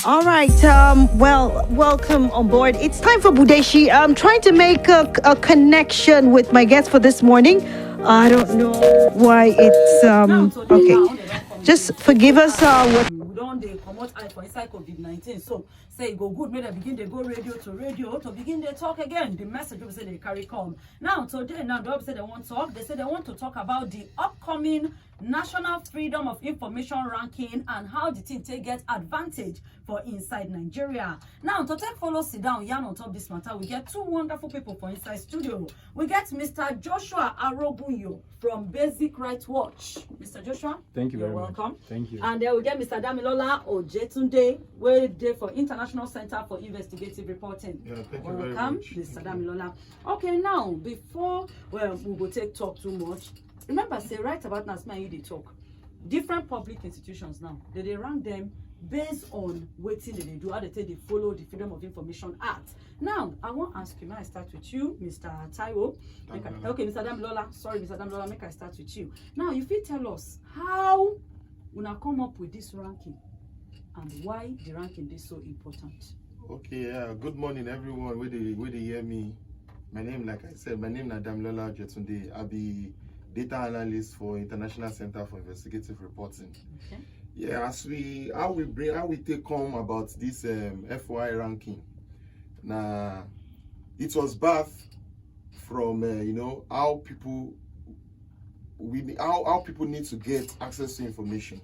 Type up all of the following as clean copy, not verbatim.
All right. Well, welcome on board. It's time for Budeshi. I'm trying to make a connection with my guest for this morning. I don't know why it's okay. Just forgive us. What We don't they promote eye for inside COVID-19. So say go good, make them begin they go radio to begin they talk again. The message we say they carry come. Now today, they say they want to talk. They say they want to talk about the upcoming National Freedom of Information ranking and how the thing take get advantage for inside Nigeria. Now to take follow sit down yarn on top this matter, we get two wonderful people for inside studio. We get Mr. Joshua Arogunyo from Basic Rights Watch. Mr. Joshua, thank you very welcome. Much. Thank you. And then we get Mr. Damilola Ojetunde, we're there for International Center for Investigative Reporting. Yeah, thank you welcome, very much. Mr. Damilola. Okay, now before we go take talk too much. Remember, say right about now, you they talk. Different public institutions now, they rank them based on waiting that they do, how they take they follow the Freedom of Information Act. Now, I want to ask you, may I start with you, Mr. Taiwo? Okay, Mr. Damilola. Sorry, Mr. Damilola, make I start with you. Now, if you tell us how we now come up with this ranking and why the ranking is so important. Okay, good morning everyone. Where they hear me? My name, like I said, my name is Damilola Ojetunde. I'll be data analyst for International Center for Investigative Reporting. Okay. Yeah, how we take home about this FY ranking. Now, it was birthed from how people need to get access to information.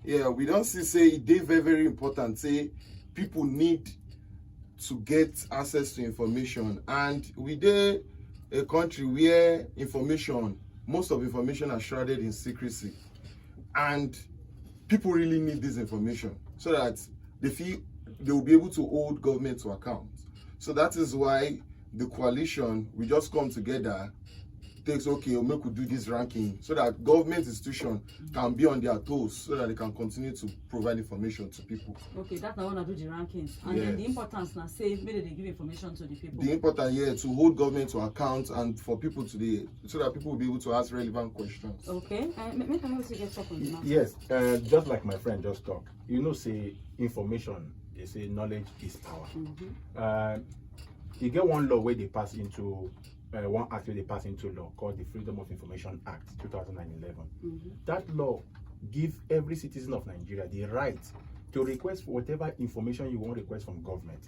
Yeah, we don't say they very important. Say people need to get access to information, and we dey a country where most of information are shrouded in secrecy, and people really need this information so that they will be able to hold government to account. So that is why the coalition, we just come together, takes we do this ranking so that government institution can be on their toes so that they can continue to provide information to people. Okay, that's not want to do the rankings. And yes. Then the importance now say maybe they give information to the people. The importance to hold government to account and for people so that people will be able to ask relevant questions. Okay, make I also get talk on the matter. Yes, just like my friend just talked. Say information, they say knowledge is power. You get one law where they pass into one act where they pass into law called the Freedom of Information Act 2011. That law gives every citizen of Nigeria the right to request for whatever information you want to request from government.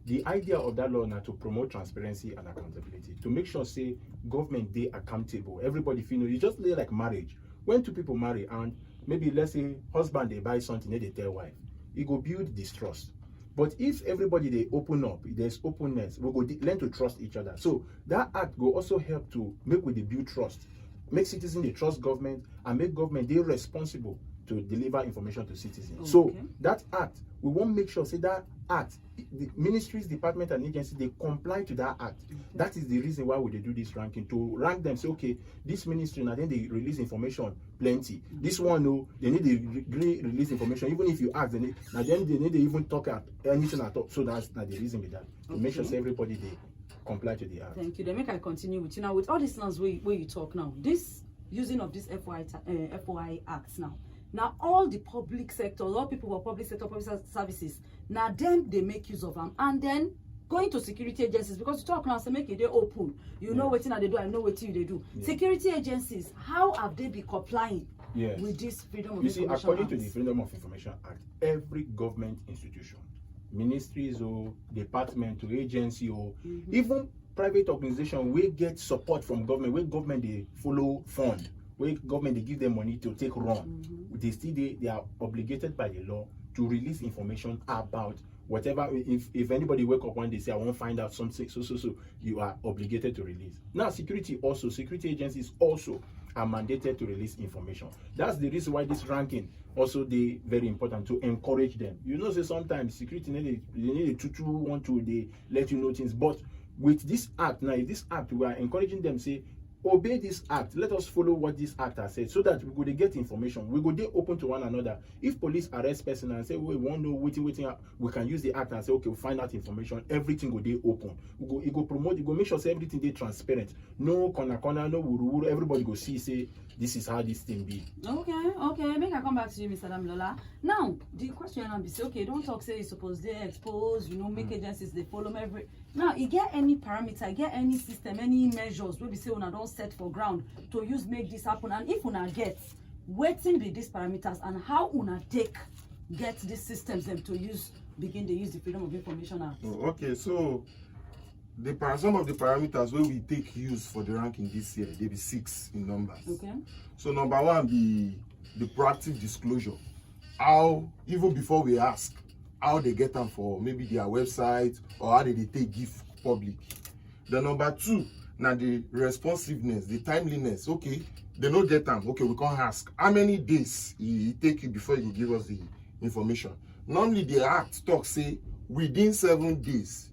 The idea of that law now to promote transparency and accountability, to make sure say government they accountable. Everybody feel you just lay like marriage. When two people marry and maybe let's say husband they buy something they tell wife, it go build distrust. But if everybody they open up, there's openness, we go learn to trust each other. So that act will also help to make with the build trust, make citizens they trust government and make government they responsible to deliver information to citizens. Okay. So that act, we won't make sure say that act, the ministries, department and agencies they comply to that act. That is the reason why we do this ranking, to rank them. Say okay, this ministry now then they release information plenty. This one no, they need to release information. Even if you ask, they need to even talk at anything at all. So that's not the reason with that. To make sure say everybody they comply to the act. Thank you. Then make I continue with you now with all these things where you talk now. This using of this FOI acts now. Now all the public sector, all people who are public sector, public services, now them they make use of them, and then going to security agencies, because you talk now, say make it they open. You know what they do, I know what they do. Security agencies, how have they been complying with this Freedom of Information Act? According to the Freedom of Information Act, every government institution, ministries or department or agency or even private organization will get support from government, where government they follow fund, where government they give them money to take run. They are obligated by the law to release information about whatever. If anybody wake up one day say I want to find out something, so you are obligated to release. Now security agencies also are mandated to release information. That's the reason why this ranking also they very important, to encourage them. Say sometimes security they need to want to they let you know things, but with this act now, this act we are encouraging them say, obey this act. Let us follow what this act has said so that we go dey get information. We go dey open to one another. If police arrest person and say, we want to know waiting, we can use the act and say, okay, we'll find out information. Everything go dey open. We go promote, we go make sure say everything dey transparent. No corner, no wuru. Everybody go see, say, this is how this thing be. Okay. Make I come back to you, Mr. Damilola. Now, the question now be say, okay, don't talk say you suppose they expose, make agencies they follow every. Now, you get any parameter, get any system, any measures where we say una don't set for ground to use make this happen, and if una get, waiting be these parameters and how una take get these systems them to begin to use the Freedom of Information Act. Okay, so some of the parameters where we take use for the ranking this year, they be 6 in numbers. Okay. So number 1 be the proactive disclosure. How, even before we ask, how they get them for maybe their website or how they take give public. The number 2, now the responsiveness, the timeliness. Okay, they don't get them. Okay, we can't ask. How many days it take you before you give us the information? Normally the act talks say within 7 days,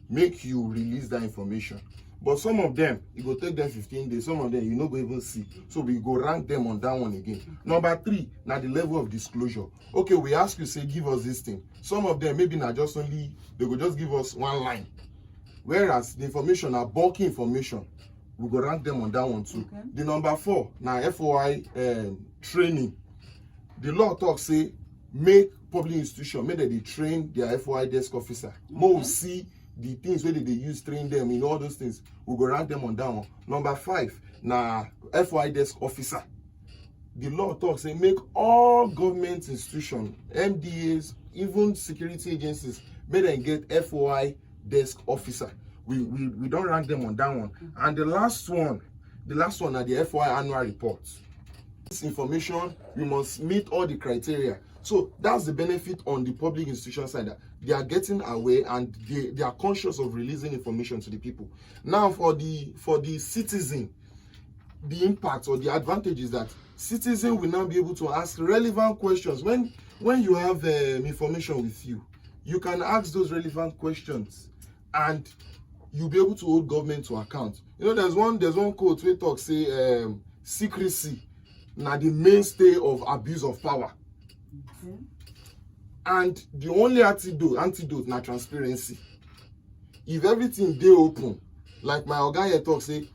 make you release that information. But some of them, it will take them 15 days. Some of them, you not go even see. So we go rank them on that one again. Number 3, now the level of disclosure. Okay, we ask you, say, give us this thing. Some of them, maybe not just only, they will just give us 1 line. Whereas the information are bulky information. We go rank them on that one too. Okay. The number 4, now FOI training. The law talks, say, make public institution, make that they train their FOI desk officer. Okay. More see the things where they use, train them in all those things. We go rank them on that one. Number 5, now FOI desk officer. The law talks, say, make all government institutions, MDAs, even security agencies, make them get FOI desk officer. We don't rank them on that one. And the last one are the FOI annual reports. This information, we must meet all the criteria. So that's the benefit on the public institution side, that they are getting aware and they are conscious of releasing information to the people. Now for the citizen, the impact or the advantage is that citizen will now be able to ask relevant questions. When you have information with you, you can ask those relevant questions and you'll be able to hold government to account. There's one quote where talk say secrecy now the mainstay of abuse of power. Okay. And the only antidote na transparency. If everything dey open, like my oga here talk say,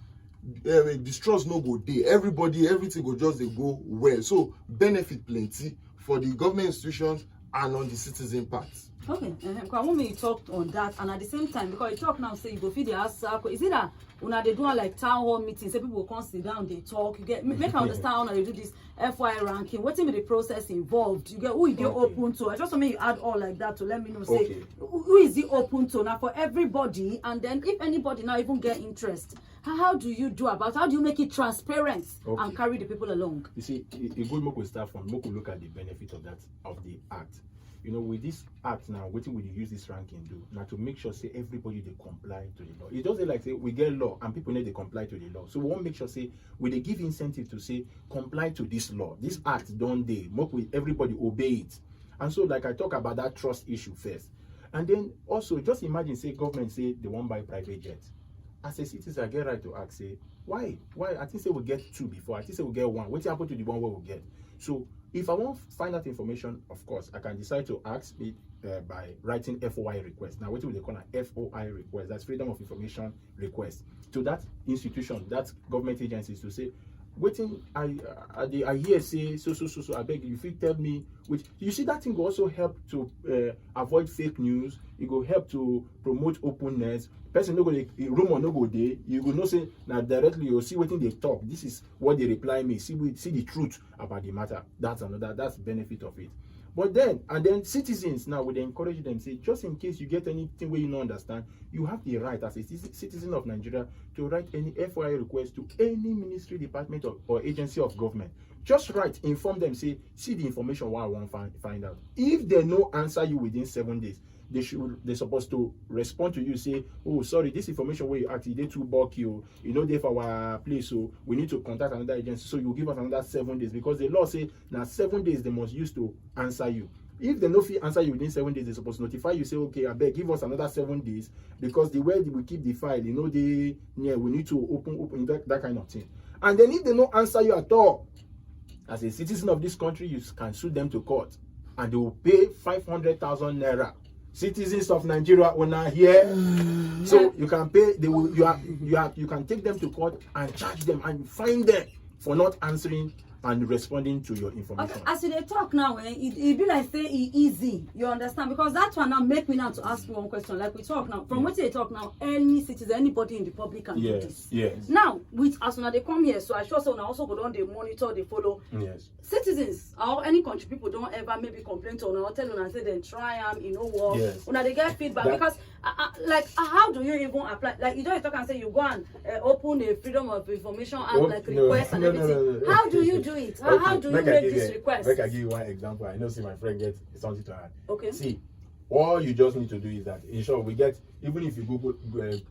distrust no go dey. Everything go just dey go well. So benefit plenty for the government institutions and on the citizen part. Okay, because I want me to talk on that, and at the same time, because you talk now, say you go feed the ask, is it that when they do like town hall meetings, say people come sit down, they talk, you get make I understand how they do this FY ranking, what's in the process involved, you get who is they open to. I just want me to add all like that to let me know, say who is it open to now for everybody, and then if anybody now even get interest, how do you make it transparent and carry the people along? You see, a good mock will start from mock will look at the benefit of the act. With this act now, what will you use this ranking do? Now to make sure say everybody they comply to the law. It doesn't like say we get law and people need to comply to the law. So we want to make sure say we they give incentive to say comply to this law. This act don't they make with everybody obey it. And so like I talk about that trust issue first. And then also just imagine say government say they won't buy private jets. As a citizen, I get right to ask say why? I think say we get 2 before. I think say we get 1. What happened to the one where we get? So if I want to find out information, of course, I can decide to ask it by writing FOI request. Now, what do they call an FOI request? That's Freedom of Information request to that institution, that government agencies to say, waiting, I hear say so. I beg you, if you tell me which you see that thing will also help to avoid fake news. It will help to promote openness. Person no go rumor no go there. You will not say now directly. You see what they talk. This is what they reply me. See the truth about the matter. That's the benefit of it. But then citizens now would encourage them say just in case you get anything where you don't understand, you have the right as a citizen of Nigeria to write any FOI request to any ministry, department or agency of government. Just write, inform them, say see the information what I want to find out. If they no answer you within 7 days, they're supposed to respond to you, say, oh sorry, this information where you actually they too bulky, you know they for our place, so we need to contact another agency, so you give us another 7 days, because the law say now 7 days they must use to answer you. if they no fit answer you within 7 days, they supposed to notify you, say, okay, I beg, give us another 7 days, because the way we keep the file, we need to open that kind of thing. And then if they don't answer you at all, as a citizen of this country, you can sue them to court, and they will pay 500,000 naira. Citizens of Nigeria are not here, so you can pay. You can take them to court and charge them and fine them for not answering and responding to your information. Okay, as they talk now, it be like say it easy. You understand? Because that one now make me now to ask you one question. Like we talk now, from what they talk now, any citizen, anybody in the public can do this. Yes. Now, with as soon as they come here, so I sure so now also go down, they monitor, they follow. Yes. Citizens or any country people don't ever maybe complain to or tell you and say then try work. Yes. When they get feedback, because how do you even apply? Like you don't talk and say you go and open a freedom of information and request and everything. How do you do it? How do you make this request? Make I give you one example. I know, see, my friend gets something to add. Okay. See, all you just need to do is that, in short, we get, even if you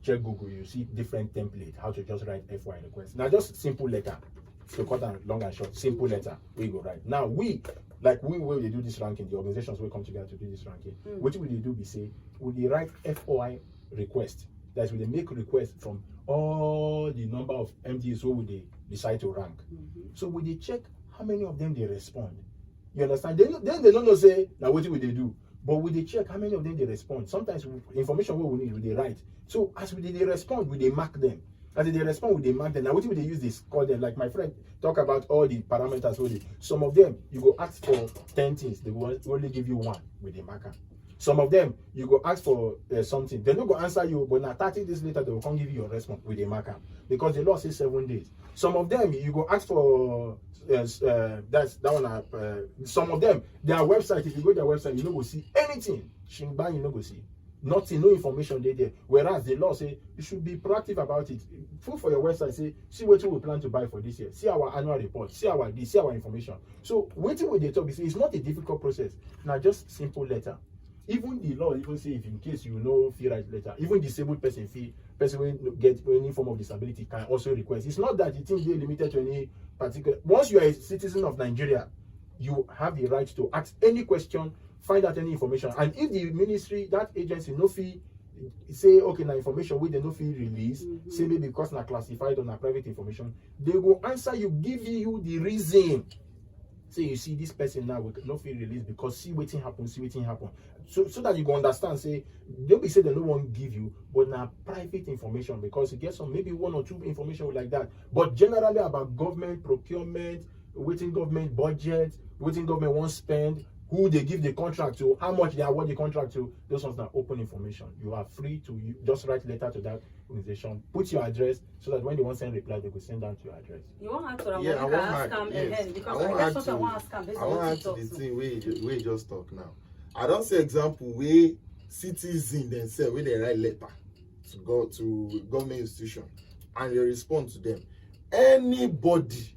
check Google, you see different template, how to just write FY request. Now, just simple letter, to cut down long and short, simple letter, we go write. Now, we will do this ranking, the organizations will come together to do this ranking. What will they do? We say, will they write FOI request? That's when they make requests from all the number of MDs who they decide to rank. So will they check how many of them they respond? You understand? Then they don't know say, now what will they do? But will they check how many of them they respond? Sometimes information what we need, will they write? So as they respond, will they mark them? As they respond, will they mark them? Now what will they use this? Call them, like my friend talk about all the parameters. Some of them, you go ask for 10 things, they will only give you one with the marker. Some of them, you go ask for something, they don't go answer you, but now 30 days later, they will come give you your response with a marker, because the law says 7 days. Some of them, you go ask for, some of them, their website, if you go to their website, you don't go see anything. Shingban, you don't go see. Nothing, no information there. Whereas the law say, you should be proactive about it. Put for your website, say, see what we plan to buy for this year. See our annual report. See our information. So, waiting with the talk, it's not a difficult process. Now, just simple letter. Even the law even say, if in case you know fee right letter, even disabled person will get any form of disability can also request. It's not that the thing is limited to any particular. Once you are a citizen of Nigeria, you have the right to ask any question, find out any information, and if the ministry, that agency, no fee, say okay, now information with the no fee release, say maybe because na classified or na private information, they will answer you, give you the reason. Say you see this person now will not feel released because see what happen. So that you can understand, say they'll be say they don't want to give you, but now private information, because you get some maybe 1 or 2 information like that. But generally about government procurement, waiting government budget, waiting government won't spend, who they give the contract to, how much they award the contract to, those ones are open information. You are free to just write letter to that organization, put your address, so that when they want to send reply, they will send down to your address. You want to ask I want to the thing we just talk now. I don't say example where citizens themselves when they write letter to go to government institution and they respond to them. Anybody.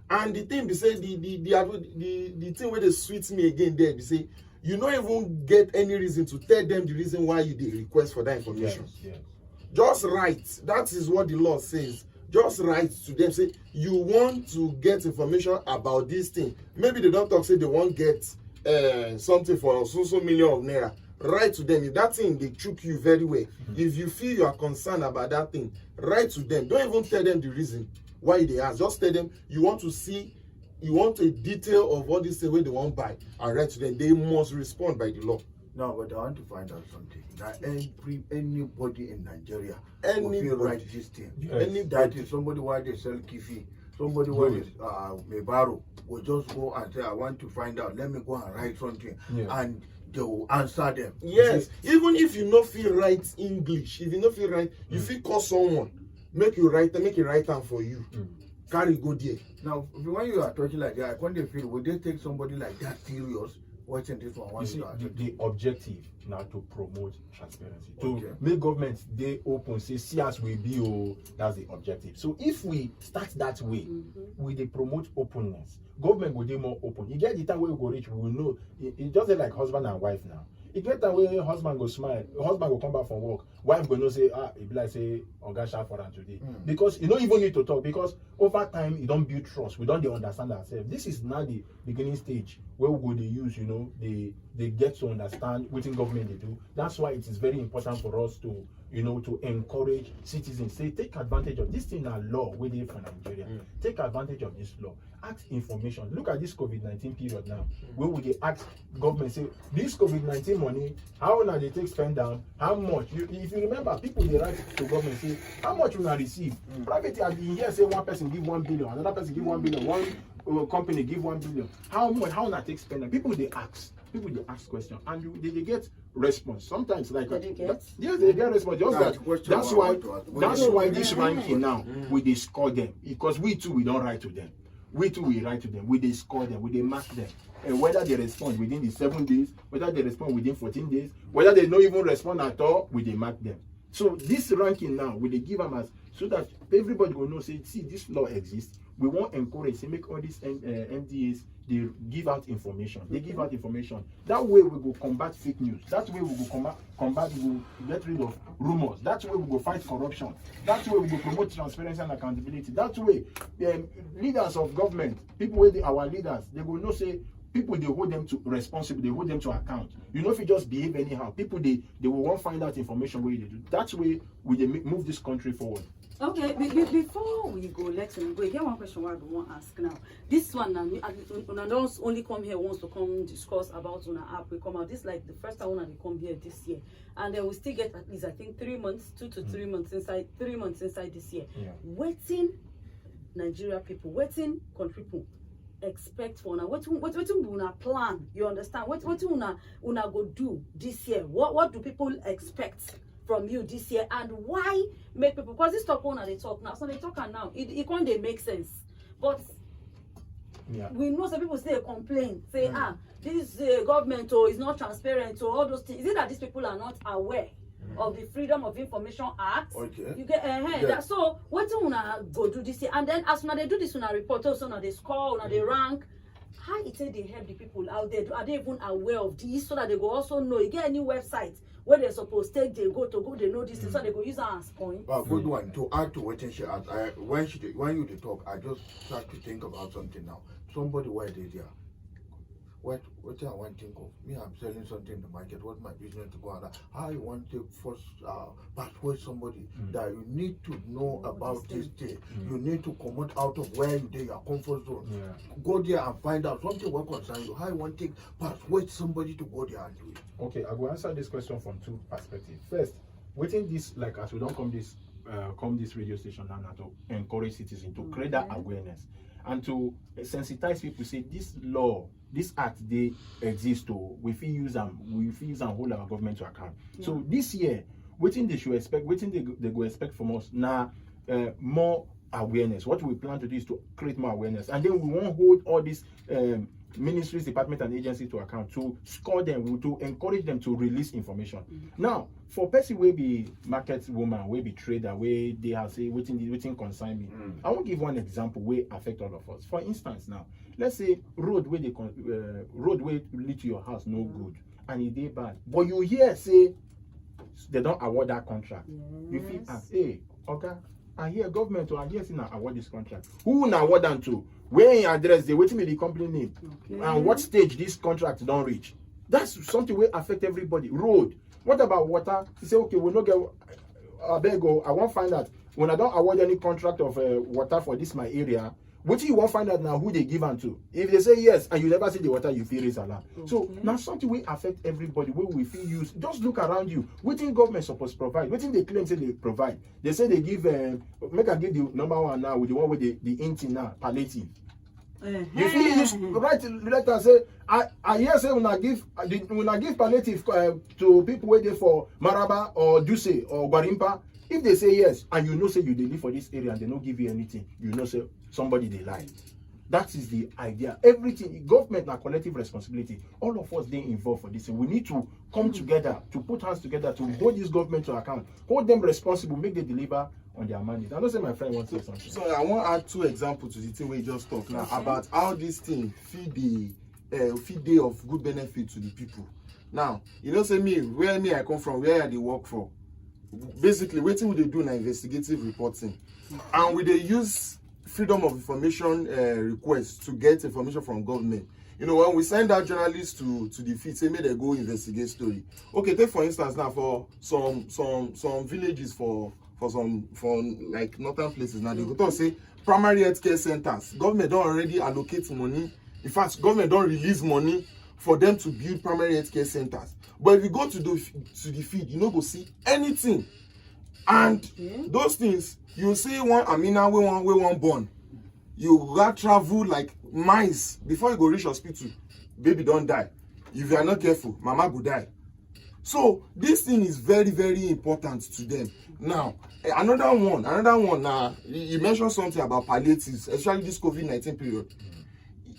And the thing they say the thing where they sweet me again there, they say you don't even get any reason to tell them the reason why you did request for that information. Yes. Just write. That is what the law says. Just write to them. Say you want to get information about this thing. Maybe they don't talk. Say they won't get something for so million of naira. Write to them. If that thing they choke you very well. If you feel you are concerned about that thing, write to them. Don't even tell them the reason why they ask. Just tell them you want to see. You want a detail of what this thing where they want buy, and write to them. They must respond by the law. No, but I want to find out something. That anybody in Nigeria Anybody. will write this thing. Anybody. That is somebody why they sell kifi. Somebody why they mebaro will just go and say, I want to find out. Let me go and write something, and they will answer them. Yes, even if you no feel write English, if you no feel write, you feel call someone, make you write them for you. Carry go there. Now, when you are talking like that, when they feel, will they take somebody like that serious? Watching this one, you see, the objective now to promote transparency, to make government they open, say see as we be, that's the objective. So if we start that way, we they promote openness. Government will be more open. You get the time where we go reach, we will know. It just like husband and wife now. It get that way, husband go smile, husband go come back from work, wife go no say, it be like say, Oga shout for them today. Because you don't even need to talk, because over time, you don't build trust. We don't understand ourselves. This is now the beginning stage where we go they use, you know, they get to understand what in government they do. That's why it is very important for us to, you know, to encourage citizens. Say, take advantage of this thing, our law where they for Nigeria. Take advantage of this law. Ask information. Look at this COVID-19 period now. Where would they ask government, say, this COVID-19 money, how now they take spend down, how much? If you remember, people they write to government, say, how much will I receive? Private, in here say one person give 1 billion, another person give 1 billion, one company give 1 billion. How much? How not take spend? People they ask. People they ask questions and they get response. Sometimes like yes, they get response. Just that's why this ranking now we score them because we don't write to them. We write to them. We score them. We mark them. And whether they respond within the 7 days, whether they respond within 14 days, whether they don't even respond at all, we mark them. So this ranking now, we give them as so that everybody will know. Say, see, this law exists. We won't encourage. Say, make all these MDAs. They give out information. They give out information. That way we will combat fake news. That way we will combat. We will get rid of rumors. That way we will fight corruption. That way we will promote transparency and accountability. That way, leaders of government, people where our leaders, they will not say people they hold them to responsible. They hold them to account. You know, if you just behave anyhow, people they will want find out information where they do. That way we move this country forward. Okay, before we go, let's go. Get one question I want to ask now. This one, I don't only come here once to come discuss about Una app. We come out. This is like the first time when they come here this year, and then we still get at least I think 3 months, 2 to 3 months inside. 3 months inside this year. Yeah. Waiting, Nigeria people, waiting country people expect for now. What una plan? You understand? What una go do this year? What do people expect from you this year, and why make people, because this talk on they talk now, so they talk and now it can't they make sense, but we know some people say complain, say this government is not transparent or all those things. Is it that these people are not aware of the Freedom of Information Act? Okay. You get that, so what do una go do this year, and then as soon as they do this, una report also, now they score, now they rank. How it say they help the people out there? Are they even aware of this so that they go also know? You get any website where they're supposed to take, they go, they know this, so they go use that as point. Good one. To add to what she asked, when you talk, I just start to think about something now. Somebody where they there. What I want to think of? Me, I'm selling something in the market. What's my business to go on? How you want to first persuade somebody that you need to know about this thing. You need to come out of where you do your comfort zone. Go there and find out something what concerns you. How you want to persuade somebody to go there and do it. Okay, I will answer this question from 2 perspectives. First, within this, like as we don't come this radio station now to encourage citizens to create that awareness and to sensitize people. Say this law, this act they exist. We feel use them hold our government to account. So this year, within they should expect, within they go expect from us now more awareness. What we plan to do is to create more awareness, and then we won't hold all these ministries, departments, and agencies to account to score them, to encourage them to release information. Now, for person will be market woman, will be trader, where they have say waiting consign me. I will give one example where affect all of us. For instance, now let's say road where lead to your house no good and it dey bad, but you hear say they don't award that contract. You feel ask, hey, okay, I hear government or I hear say now award this contract. Who will award them to? Where in address they waiting me the company name and what stage this contract don't reach. That's something will affect everybody. Road. What about water? You say okay, we no get I won't find out when I don't award any contract of water for this my area. What you won't find out now who they give to. If they say yes and you never see the water, you feel raise alarm. So now something will affect everybody where we feel use. Just look around you. What think government supposed to provide? What think they claim say they provide? They say they give make I give the number one now with the one with the inti now, palliative. You feel use write letter say I hear say when I give palliative to people waiting for Maraba or Duse or Gwarimpa. If they say yes, and you know say you live for this area and they don't give you anything, you know say somebody they lie. That is the idea. Everything, government and collective responsibility. All of us they involved for this. We need to come together, to put hands together, to hold this government to account, hold them responsible, make them deliver on their mandate. I don't say my friend wants to say something. So I want to add 2 examples to the thing we just talked now about how this thing feed day of good benefit to the people. Now, you know say where I come from, where they work for. Basically, waiting would they do an investigative reporting, and we they use Freedom of Information requests to get information from government. You know, when we send our journalists to the field, say may they go investigate story. Okay, take for instance now for some villages for like northern places now, they go to say primary healthcare centers. Government don't already allocate money. In fact, government don't release money for them to build primary healthcare centers. But if you go to the field, you no go see anything. And those things, you see one Amina we want born. You got travel like miles before you go reach hospital. Baby don't die. If you are not careful, mama go die. So this thing is very, very important to them. Now, another one. You mentioned something about palliatives, especially this COVID-19 period.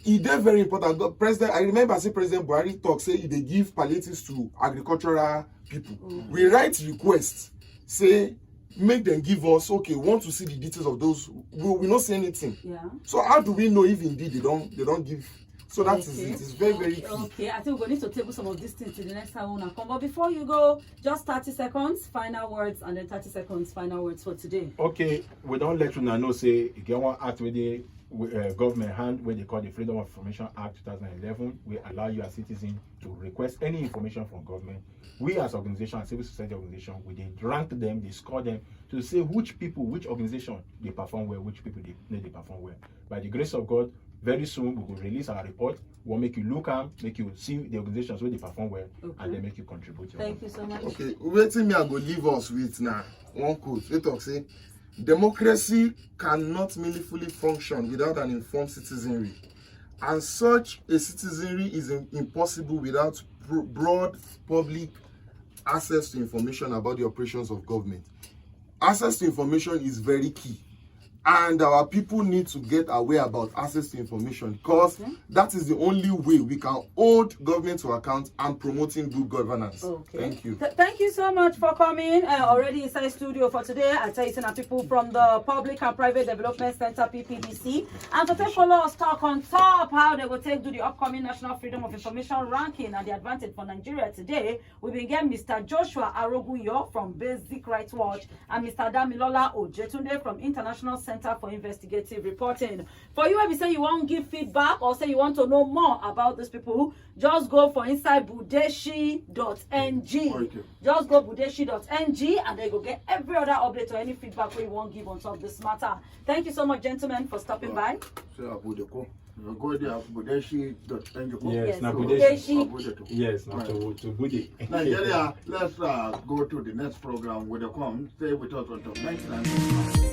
It is very important. I remember say President Buhari talk say they give palliatives to agricultural people. We write requests, say make them give us, okay, want to see the details of those. We not see anything. Yeah. So how do we know if indeed they don't give? So that is it. It's very, very key. Okay, I think we're going to table some of these things to the next time when I come. But before you go, just 30 seconds, final words, and then 30 seconds, final words for today. Okay, we don't let you know, say, you get one act with the government hand, where they call the Freedom of Information Act 2011. We allow you as citizen to request any information from government. We as organization, as civil society organization, we they rank them, they score them to say which people, which organization they perform well, which people they perform well. By the grace of God, very soon we will release our report. We'll make you look at, make you see the organizations where they perform well, and then make you contribute. Thank you so much. Okay, waiting me I go leave us with now one quote. They talk say, democracy cannot meaningfully function without an informed citizenry, and such a citizenry is impossible without broad public access to information about the operations of government. Access to information is very key, and our people need to get aware about access to information, because that is the only way we can hold government to account and promoting good governance. Okay. Thank you. Thank you so much for coming. Already inside studio for today, I tell you some people from the Public and Private Development Center, PPDC, and to take follow us talk on top how they will take to the upcoming National Freedom of Information ranking and the advantage for Nigeria today. We will get Mr. Joshua Arogunyo from Basic Rights Watch and Mr. Damilola Ojetunde from International Center for Investigative Reporting. For you, if you say you want to give feedback or say you want to know more about these people, just go for inside budeshi.ng. Just go budeshi.ng and then go get every other update or any feedback where you want to give on top of this matter. Thank you so much, gentlemen, for stopping by. Go there, budeshi.ng. Yes, now Budeshi. Yes, now to Bude. Nigeria, let's go to the next program with the come. Stay with us until next time.